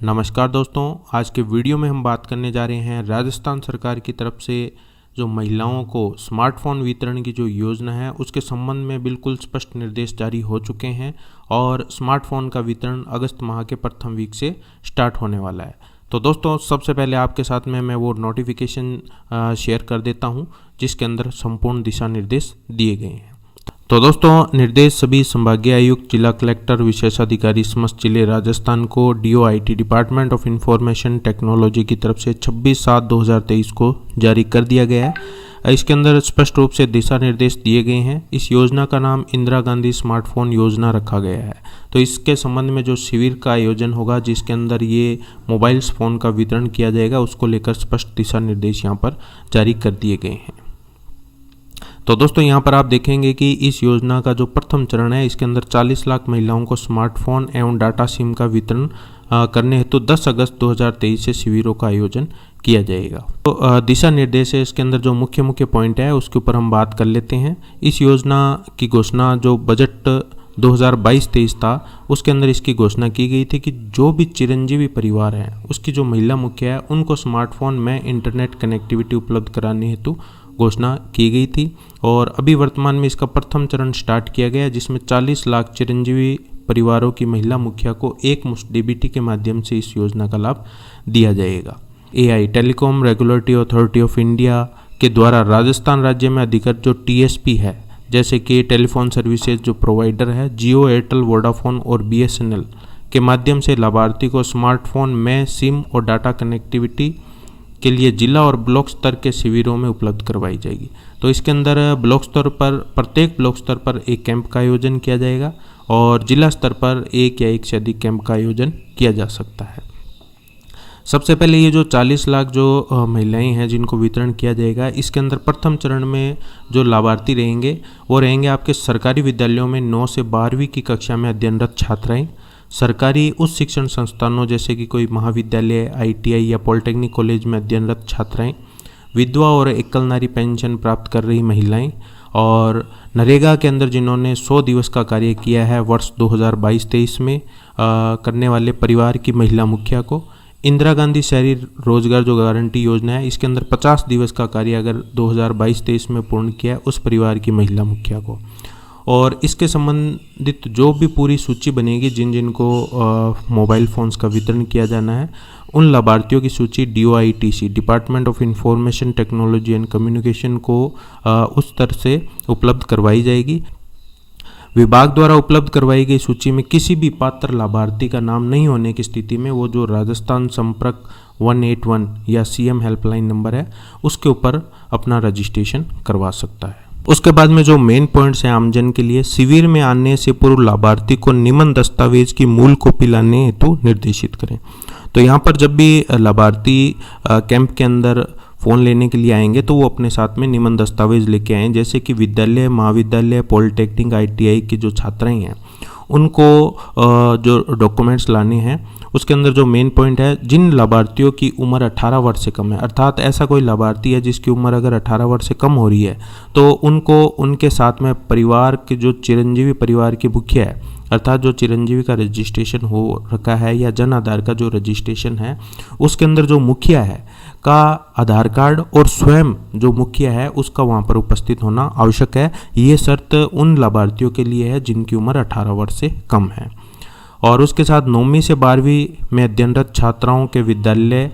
नमस्कार दोस्तों, आज के वीडियो में हम बात करने जा रहे हैं राजस्थान सरकार की तरफ से जो महिलाओं को स्मार्टफोन वितरण की जो योजना है उसके संबंध में बिल्कुल स्पष्ट निर्देश जारी हो चुके हैं और स्मार्टफोन का वितरण अगस्त माह के प्रथम वीक से स्टार्ट होने वाला है। तो दोस्तों, सबसे पहले आपके साथ में मैं वो नोटिफिकेशन शेयर कर देता हूं जिसके अंदर संपूर्ण दिशा निर्देश दिए गए हैं। तो दोस्तों, निर्देश सभी संभागीय आयुक्त, जिला कलेक्टर, विशेषाधिकारी समस्त जिले राजस्थान को DOIT department of information technology की तरफ से 26/7/2023 को जारी कर दिया गया है। इसके अंदर स्पष्ट रूप से दिशा निर्देश दिए गए हैं। इस योजना का नाम इंदिरा गांधी स्मार्टफोन योजना रखा गया है। तो इसके संबंध में जो शिविर का आयोजन होगा जिसके अंदर ये मोबाइल फ़ोन का वितरण किया जाएगा उसको लेकर स्पष्ट दिशा निर्देश यहाँ पर जारी कर दिए गए हैं। तो दोस्तों, यहाँ पर आप देखेंगे कि इस योजना का जो प्रथम चरण है इसके अंदर 40 लाख महिलाओं को स्मार्टफोन एवं डाटा सिम का वितरण करने हेतु 10 अगस्त 2023 से शिविरों का आयोजन किया जाएगा। तो दिशा निर्देश है, इसके अंदर जो मुख्य पॉइंट है उसके ऊपर हम बात कर लेते हैं। इस योजना की घोषणा जो बजट 2022-23 था उसके अंदर इसकी घोषणा की गई थी कि जो भी चिरंजीवी परिवार है उसकी जो महिला मुखिया है उनको स्मार्टफोन में इंटरनेट कनेक्टिविटी उपलब्ध कराने हेतु घोषणा की गई थी। और अभी वर्तमान में इसका प्रथम चरण स्टार्ट किया गया जिसमें 40 लाख चिरंजीवी परिवारों की महिला मुखिया को एक मुश्त DBT के माध्यम से इस योजना का लाभ दिया जाएगा। AI telecom regulatory authority of India के द्वारा राजस्थान राज्य में अधिकृत जो TSP है, जैसे कि टेलीफोन सर्विसेज जो प्रोवाइडर है जियो, एयरटेल, वोडाफोन और BSNL के माध्यम से लाभार्थी को स्मार्टफोन में सिम और डाटा कनेक्टिविटी के लिए जिला और ब्लॉक स्तर के शिविरों में उपलब्ध करवाई जाएगी। तो इसके अंदर ब्लॉक स्तर पर प्रत्येक ब्लॉक स्तर पर एक कैंप का आयोजन किया जाएगा और जिला स्तर पर एक या एक से अधिक कैंप का आयोजन किया जा सकता है। सबसे पहले ये जो 40 लाख जो महिलाएं हैं जिनको वितरण किया जाएगा, इसके अंदर प्रथम चरण में जो लाभार्थी रहेंगे वो रहेंगे आपके सरकारी विद्यालयों में 9 से 12वीं की कक्षा में अध्ययनरत छात्राएं, सरकारी उच्च शिक्षण संस्थानों जैसे कि कोई महाविद्यालय, ITI या पॉलिटेक्निक कॉलेज में अध्ययनरत छात्राएं, विधवा और एकल नारी पेंशन प्राप्त कर रही महिलाएं और नरेगा के अंदर जिन्होंने 100 दिवस का कार्य किया है वर्ष 2022-23 में करने वाले परिवार की महिला मुखिया को, इंदिरा गांधी शहरी रोजगार जो गारंटी योजना है इसके अंदर 50 दिवस का कार्य अगर 2022-23 में पूर्ण किया है उस परिवार की महिला मुखिया को, और इसके संबंधित जो भी पूरी सूची बनेगी जिन जिनको मोबाइल फ़ोन्स का वितरण किया जाना है उन लाभार्थियों की सूची DOITC department of information technology and communication को उस स्तर से उपलब्ध करवाई जाएगी। विभाग द्वारा उपलब्ध करवाई गई सूची में किसी भी पात्र लाभार्थी का नाम नहीं होने की स्थिति में वो जो राजस्थान संपर्क 181 या CM हेल्पलाइन नंबर है उसके ऊपर अपना रजिस्ट्रेशन करवा सकता है। उसके बाद में जो मेन पॉइंट्स हैं आमजन के लिए, शिविर में आने से पूर्व लाभार्थी को निम्न दस्तावेज की मूल कॉपी लाने हेतु निर्देशित करें। तो यहाँ पर जब भी लाभार्थी कैंप के अंदर फ़ोन लेने के लिए आएंगे तो वो अपने साथ में निम्न दस्तावेज लेके आएँ, जैसे कि विद्यालय, महाविद्यालय, पॉलिटेक्निक, ITI की जो छात्राएं हैं उनको जो डॉक्यूमेंट्स लाने हैं उसके अंदर जो मेन पॉइंट है, जिन लाभार्थियों की उम्र 18 वर्ष से कम है, अर्थात ऐसा कोई लाभार्थी है जिसकी उम्र अगर 18 वर्ष से कम हो रही है तो उनको उनके साथ में परिवार के जो चिरंजीवी परिवार की मुखिया है, अर्थात जो चिरंजीवी का रजिस्ट्रेशन हो रखा है या जन आधार का जो रजिस्ट्रेशन है उसके अंदर जो मुखिया है का आधार कार्ड और स्वयं जो मुखिया है उसका वहाँ पर उपस्थित होना आवश्यक है। ये शर्त उन लाभार्थियों के लिए है जिनकी उम्र 18 वर्ष से कम है। और उसके साथ 9वीं से 12वीं में अध्ययनरत छात्राओं के विद्यालय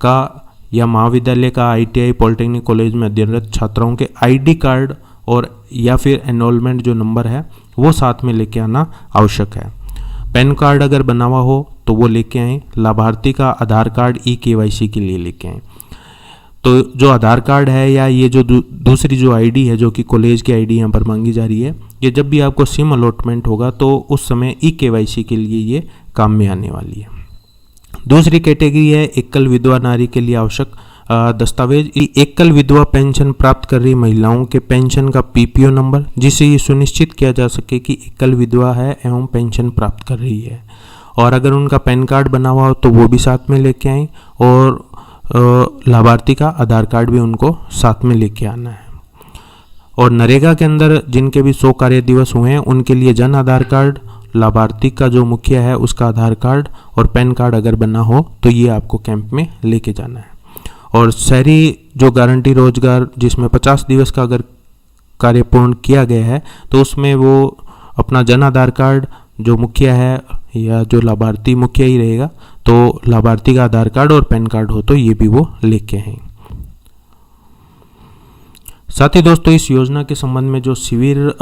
का या महाविद्यालय का, ITI, पॉलिटेक्निक कॉलेज में अध्ययनरत छात्राओं के ID कार्ड और या फिर एनरोलमेंट जो नंबर है वो साथ में लेके आना आवश्यक है। पैन कार्ड अगर बना हुआ हो तो वो लेके आएँ। लाभार्थी का आधार कार्ड eKYC के लिए लेके आएँ। तो जो आधार कार्ड है या ये जो दूसरी जो ID है जो कि कॉलेज की ID यहाँ पर मांगी जा रही है, ये जब भी आपको सिम अलॉटमेंट होगा तो उस समय eKYC के लिए ये काम में आने वाली है। दूसरी कैटेगरी है एकल विधवा नारी के लिए आवश्यक दस्तावेज। एकल विधवा पेंशन प्राप्त कर रही महिलाओं के पेंशन का PPO नंबर, जिससे ये सुनिश्चित किया जा सके कि एकल विधवा है एवं पेंशन प्राप्त कर रही है। और अगर उनका पैन कार्ड बना हुआ हो तो वो भी साथ में लेके आएँ और लाभार्थी का आधार कार्ड भी उनको साथ में लेके आना है। और नरेगा के अंदर जिनके भी 100 कार्य दिवस हुए हैं उनके लिए जन आधार कार्ड, लाभार्थी का जो मुखिया है उसका आधार कार्ड और पैन कार्ड अगर बना हो तो ये आपको कैंप में लेके जाना है। और शहरी जो गारंटी रोजगार जिसमें 50 दिवस का अगर कार्य पूर्ण किया गया है तो उसमें वो अपना जन आधार कार्ड, जो मुखिया है या जो लाभार्थी मुखिया ही रहेगा, तो लाभार्थी का आधार कार्ड और पैन कार्ड हो तो ये भी वो लेके हैं। साथ ही दोस्तों इस योजना के संबंध में जो शिविर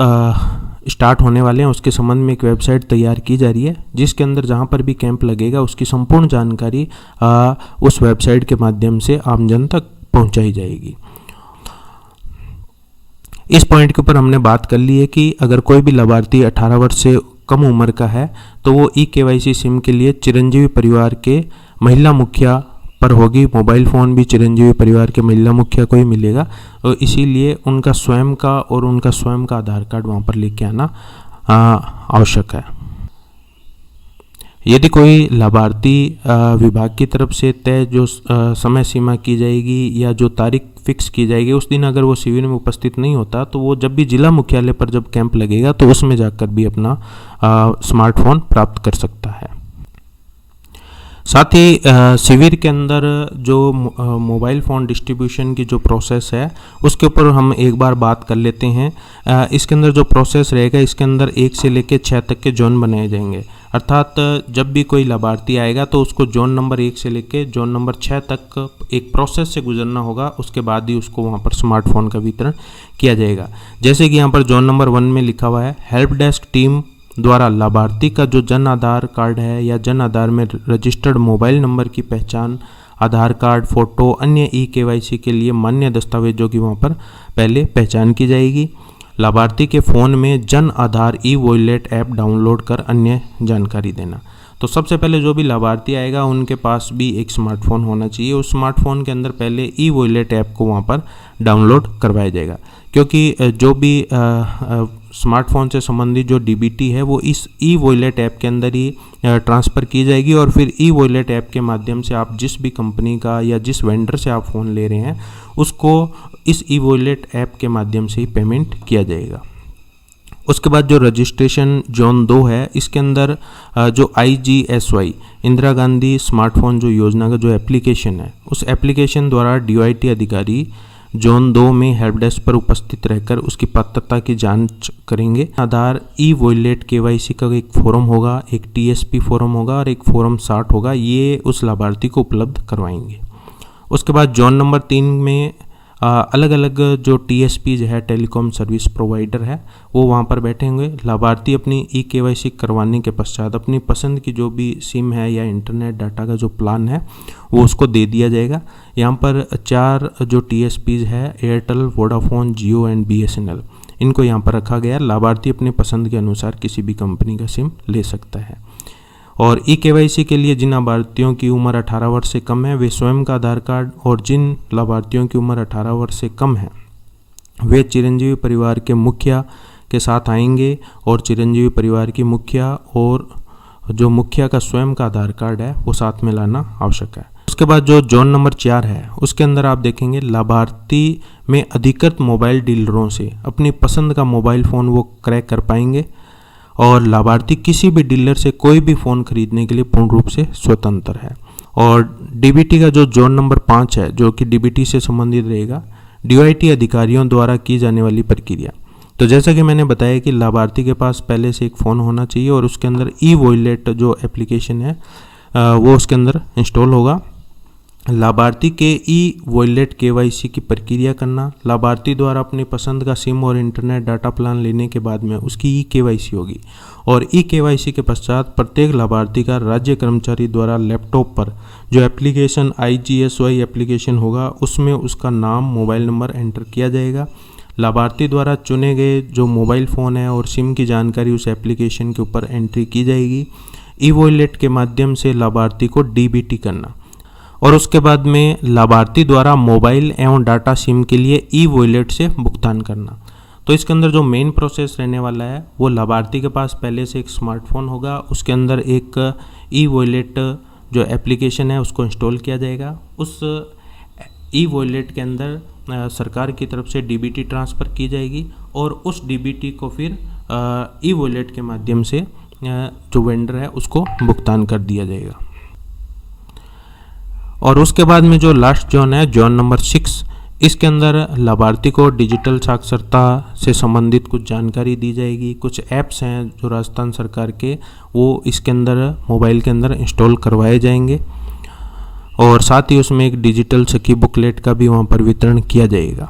स्टार्ट होने वाले हैं उसके संबंध में एक वेबसाइट तैयार की जा रही है, जिसके अंदर जहां पर भी कैंप लगेगा उसकी संपूर्ण जानकारी उस वेबसाइट के माध्यम से आम जन तक पहुंचाई जाएगी। इस पॉइंट के ऊपर हमने बात कर ली है कि अगर कोई भी लाभार्थी 18 वर्ष से कम उम्र का है तो वो ई-केवाईसी सिम के लिए चिरंजीवी परिवार के महिला मुखिया पर होगी। मोबाइल फ़ोन भी चिरंजीवी परिवार के महिला मुखिया को ही मिलेगा, और इसीलिए उनका स्वयं का आधार कार्ड वहाँ पर लेके आना आवश्यक है। यदि कोई लाभार्थी विभाग की तरफ से तय जो समय सीमा की जाएगी या जो तारीख फिक्स की जाएगी उस दिन अगर वो शिविर में उपस्थित नहीं होता तो वो जब भी जिला मुख्यालय पर जब कैंप लगेगा तो उसमें जाकर भी अपना स्मार्टफोन प्राप्त कर सकता है। साथ ही शिविर के अंदर जो मोबाइल फ़ोन डिस्ट्रीब्यूशन की जो प्रोसेस है उसके ऊपर हम एक बार बात कर लेते हैं। इसके अंदर जो प्रोसेस रहेगा इसके अंदर 1 से लेकर 6 तक के जोन बनाए जाएंगे, अर्थात जब भी कोई लाभार्थी आएगा तो उसको जोन नंबर 1 से लेकर जोन नंबर 6 तक एक प्रोसेस से गुजरना होगा, उसके बाद ही उसको वहाँ पर स्मार्टफोन का वितरण किया जाएगा। जैसे कि यहाँ पर जोन नंबर 1 में लिखा हुआ है, हेल्प डेस्क टीम द्वारा लाभार्थी का जो जन आधार कार्ड है या जन आधार में रजिस्टर्ड मोबाइल नंबर की पहचान, आधार कार्ड, फोटो, अन्य ई-केवाईसी के लिए मान्य दस्तावेजों की वहाँ पर पहले पहचान की जाएगी। लाभार्थी के फ़ोन में Jan Aadhaar e-wallet app download कर अन्य जानकारी देना। तो सबसे पहले जो भी लाभार्थी आएगा उनके पास भी एक स्मार्टफोन होना चाहिए। उस स्मार्टफोन के अंदर पहले ई-वॉलेट ऐप को वहाँ पर डाउनलोड करवाया जाएगा, क्योंकि जो भी स्मार्टफोन से संबंधित जो डीबीटी है वो इस ई-वॉलेट ऐप के अंदर ही ट्रांसफ़र की जाएगी, और फिर ई-वॉलेट ऐप के माध्यम से आप जिस भी कंपनी का या जिस वेंडर से आप फ़ोन ले रहे हैं उसको इस ई-वॉलेट ऐप के माध्यम से ही पेमेंट किया जाएगा। उसके बाद जो रजिस्ट्रेशन जोन 2 है इसके अंदर जो IGSY इंदिरा गांधी स्मार्टफोन जो योजना का जो एप्लीकेशन है उस एप्लीकेशन द्वारा DOIT अधिकारी जोन 2 में हेल्प डेस्क पर उपस्थित रहकर उसकी पात्रता की जांच करेंगे। आधार ई-वॉलेट KYC का एक फॉर्म होगा, एक TSP फॉर्म होगा और एक फॉर्म 60 होगा, ये उस लाभार्थी को उपलब्ध करवाएंगे। उसके बाद जोन नंबर 3 में अलग अलग जो TSPs है, टेलीकॉम सर्विस प्रोवाइडर है, वो वहाँ पर बैठे होंगे। लाभार्थी अपनी ई-केवाईसी करवाने के पश्चात अपनी पसंद की जो भी सिम है या इंटरनेट डाटा का जो प्लान है वो उसको दे दिया जाएगा। यहाँ पर 4 जो TSPs है, Airtel, Vodafone, Jio and BSNL, इनको यहाँ पर रखा गया है। लाभार्थी अपनी पसंद के अनुसार किसी भी कंपनी का सिम ले सकता है। और ई-केवाईसी के लिए जिन लाभार्थियों की उम्र 18 वर्ष से कम है वे स्वयं का आधार कार्ड, और जिन लाभार्थियों की उम्र 18 वर्ष से कम है वे चिरंजीवी परिवार के मुखिया के साथ आएंगे, और चिरंजीवी परिवार की मुखिया और जो मुखिया का स्वयं का आधार कार्ड है वो साथ में लाना आवश्यक है। उसके बाद जो जोन नंबर 4 है उसके अंदर आप देखेंगे लाभार्थी में अधिकृत मोबाइल डीलरों से अपनी पसंद का मोबाइल फ़ोन वो क्रय कर पाएंगे, और लाभार्थी किसी भी डीलर से कोई भी फ़ोन खरीदने के लिए पूर्ण रूप से स्वतंत्र है। और डीबीटी का जो जोन नंबर 5 है जो कि डीबीटी से संबंधित रहेगा, DOIT अधिकारियों द्वारा की जाने वाली प्रक्रिया। तो जैसा कि मैंने बताया कि लाभार्थी के पास पहले से एक फ़ोन होना चाहिए और उसके अंदर ई-वॉलेट जो एप्लीकेशन है वो उसके अंदर इंस्टॉल होगा। लाभार्थी के ई-वॉलेट KYC की प्रक्रिया करना, लाभार्थी द्वारा अपनी पसंद का सिम और इंटरनेट डाटा प्लान लेने के बाद में उसकी ई-KYC होगी, और ई-KYC के पश्चात प्रत्येक लाभार्थी का राज्य कर्मचारी द्वारा लैपटॉप पर जो एप्लीकेशन IGSY एप्लीकेशन होगा उसमें उसका नाम, मोबाइल नंबर एंटर किया जाएगा। लाभार्थी द्वारा चुने गए जो मोबाइल फ़ोन है और सिम की जानकारी उस एप्लीकेशन के ऊपर एंट्री की जाएगी। ई-वॉलेट के माध्यम से लाभार्थी को DBT करना, और उसके बाद में लाभार्थी द्वारा मोबाइल एवं डाटा सिम के लिए ई-वॉलेट से भुगतान करना। तो इसके अंदर जो मेन प्रोसेस रहने वाला है वो लाभार्थी के पास पहले से एक स्मार्टफोन होगा, उसके अंदर एक ई-वॉलेट जो एप्लीकेशन है उसको इंस्टॉल किया जाएगा। उस ई-वॉलेट के अंदर सरकार की तरफ से DBT ट्रांसफ़र की जाएगी, और उस DBT को फिर ई-वॉलेट के माध्यम से जो वेंडर है उसको भुगतान कर दिया जाएगा। और उसके बाद में जो लास्ट जोन है, जोन नंबर 6, इसके अंदर लाभार्थी को डिजिटल साक्षरता से संबंधित कुछ जानकारी दी जाएगी। कुछ ऐप्स हैं जो राजस्थान सरकार के, वो इसके अंदर मोबाइल के अंदर इंस्टॉल करवाए जाएंगे और साथ ही उसमें एक डिजिटल सखी बुकलेट का भी वहाँ पर वितरण किया जाएगा।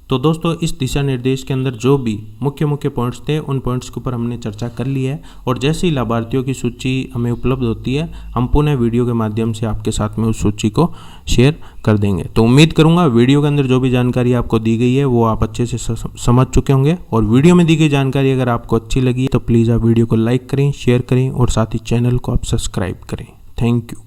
तो दोस्तों, इस दिशा निर्देश के अंदर जो भी मुख्य पॉइंट्स थे उन पॉइंट्स के ऊपर हमने चर्चा कर ली है और जैसे ही लाभार्थियों की सूची हमें उपलब्ध होती है हम पुनः वीडियो के माध्यम से आपके साथ में उस सूची को शेयर कर देंगे। तो उम्मीद करूंगा वीडियो के अंदर जो भी जानकारी आपको दी गई है वो आप अच्छे से समझ चुके होंगे और वीडियो में दी गई जानकारी अगर आपको अच्छी लगी तो प्लीज़ आप वीडियो को लाइक करें, शेयर करें और साथ ही चैनल को आप सब्सक्राइब करें। Thank you.